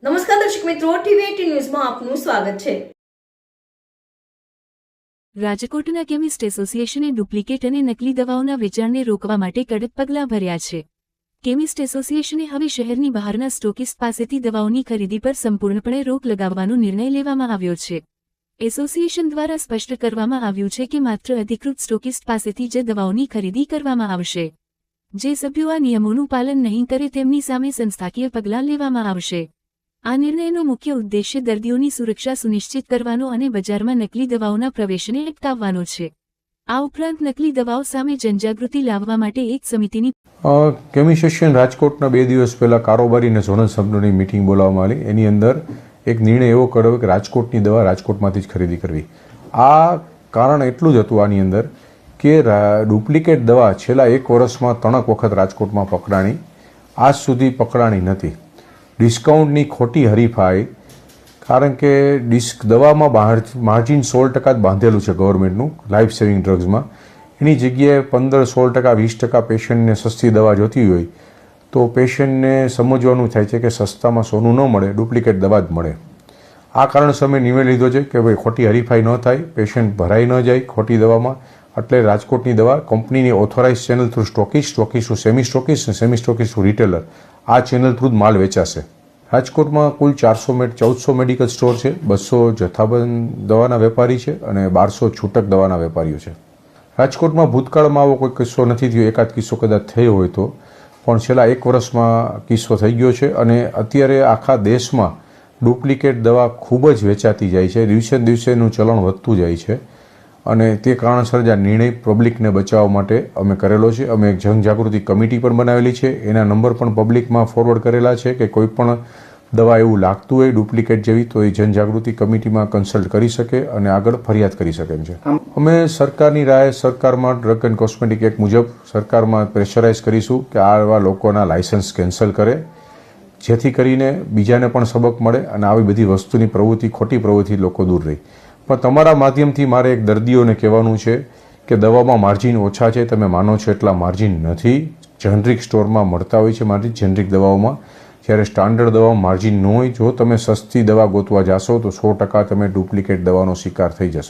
નમસ્કાર દર્શક મિત્રો, ટીવી18 ન્યૂઝમાં આપનું સ્વાગત છે। રાજકોટના કેમિસ્ટ એસોસિએશને ડુપ્લિકેટ અને નકલી દવાઓના વેચાણને રોકવા માટે કડક પગલાં ભર્યા છે। કેમિસ્ટ એસોસિએશને હવે શહેરની બહારના સ્ટોકિસ્ટ પાસેથી દવાઓની ખરીદી પર સંપૂર્ણપણે રોક લગાવવાનો નિર્ણય લેવામાં આવ્યો છે। એસોસિએશન દ્વારા સ્પષ્ટ કરવામાં આવ્યું છે કે માત્ર અધિકૃત સ્ટોકિસ્ટ પાસેથી જ દવાઓની ખરીદી કરવામાં આવશે। જે સભ્યો આ નિયમોનું પાલન નહીં કરે તેમની સામે સંસ્થાકીય પગલાં લેવામાં આવશે। આ નિર્ણયનો મુખ્ય ઉદ્દેશ્ય દર્દીઓની સુરક્ષા સુનિશ્ચિત કરવાનો અને બજારમાં નકલી દવાઓના પ્રવેશને અટકાવવાનો છે। આ ઉપરાંત નકલી દવાઓ સામે જનજાગૃતિ લાવવા માટે એક સમિતિની કેમિસ્ટ એસોસિએશન રાજકોટના 2 દિવસ પહેલાં કારોબારી અને ઝોનલ સભ્યોની મિટિંગ બોલાવવામાં આવી। એની અંદર એક નિર્ણય એવો કર્યો કે રાજકોટની દવા રાજકોટમાંથી જ ખરીદી કરવી। આ કારણ એટલું જ હતું આની અંદર કે ડુપ્લિકેટ દવા છેલ્લા 1 વર્ષમાં 3 વખત રાજકોટમાં પકડાણી, આજ સુધી પકડાણી નથી। ડિસ્કાઉન્ટની ખોટી હરીફાઈ, કારણ કે દવામાં માર્જિન 16% જ બાંધેલું છે ગવર્મેન્ટનું લાઈફ સેવિંગ ડ્રગ્સમાં। એની જગ્યાએ 15-16%, 20% પેશન્ટને સસ્તી દવા જોતી હોય તો પેશન્ટને સમજવાનું થાય છે કે સસ્તામાં સોનું ન મળે, ડુપ્લિકેટ દવા જ મળે। આ કારણસર અમે નિર્ણય લીધો છે કે ભાઈ ખોટી હરીફાઈ ન થાય, પેશન્ટ ભરાઈ ન જાય ખોટી દવામાં। એટલે રાજકોટની દવા કંપનીની authorise channel through stockist to semi stockist અને સેમી સ્ટોકિસ્ટ ટુ રિટેલર, આ ચેનલ થ્રુ જ માલ વેચાશે। રાજકોટમાં કુલ 1400 મેડિકલ સ્ટોર છે, 200 જથ્થાબંધ દવાના વેપારી છે અને 1200 છૂટક દવાના વેપારીઓ છે। રાજકોટમાં ભૂતકાળમાં આવો કોઈ કિસ્સો નથી થયો, એકાદ કિસ્સો કદાચ થયો હોય તો, પણ છેલ્લા 1 વર્ષમાં કિસ્સો થઈ ગયો છે અને અત્યારે આખા દેશમાં ડુપ્લિકેટ દવા ખૂબ જ વેચાતી જાય છે, દિવસે દિવસેનું ચલણ વધતું જાય છે અને તે કારણસર જ આ નિર્ણય પબ્લિકને બચાવવા માટે અમે કરેલો છે। અમે એક જનજાગૃતિ કમિટી પણ બનાવેલી છે, એના નંબર પણ પબ્લિકમાં ફોરવર્ડ કરેલા છે કે કોઈ પણ દવા એવું લાગતું હોય ડુપ્લિકેટ જેવી તો એ જનજાગૃતિ કમિટીમાં કન્સલ્ટ કરી શકે અને આગળ ફરિયાદ કરી શકે એમ છે। અમે સરકારની રાય, સરકારમાં ડ્રગ એન્ડ કોસ્મેટિક એક્ટ મુજબ સરકારમાં પ્રેશરાઇઝ કરીશું કે આવા લોકોના લાયસન્સ કેન્સલ કરે, જેથી કરીને બીજાને પણ સબક મળે અને આવી બધી વસ્તુની પ્રવૃત્તિ, ખોટી પ્રવૃત્તિ લોકો દૂર રહે। પણ તમારા માધ્યમથી મારે એક દર્દીઓને કહેવાનું છે કે દવામાં માર્જિન ઓછા છે, તમે માનો છો એટલા માર્જિન નથી। જેનરિક સ્ટોરમાં મળતા હોય છે માર્જિન, જેનરિક દવાઓમાં, જ્યારે સ્ટાન્ડર્ડ દવામાં માર્જિન ન હોય। જો તમે સસ્તી દવા ગોતવા જાશો તો 100% તમે ડુપ્લિકેટ દવાનો શિકાર થઈ જશો।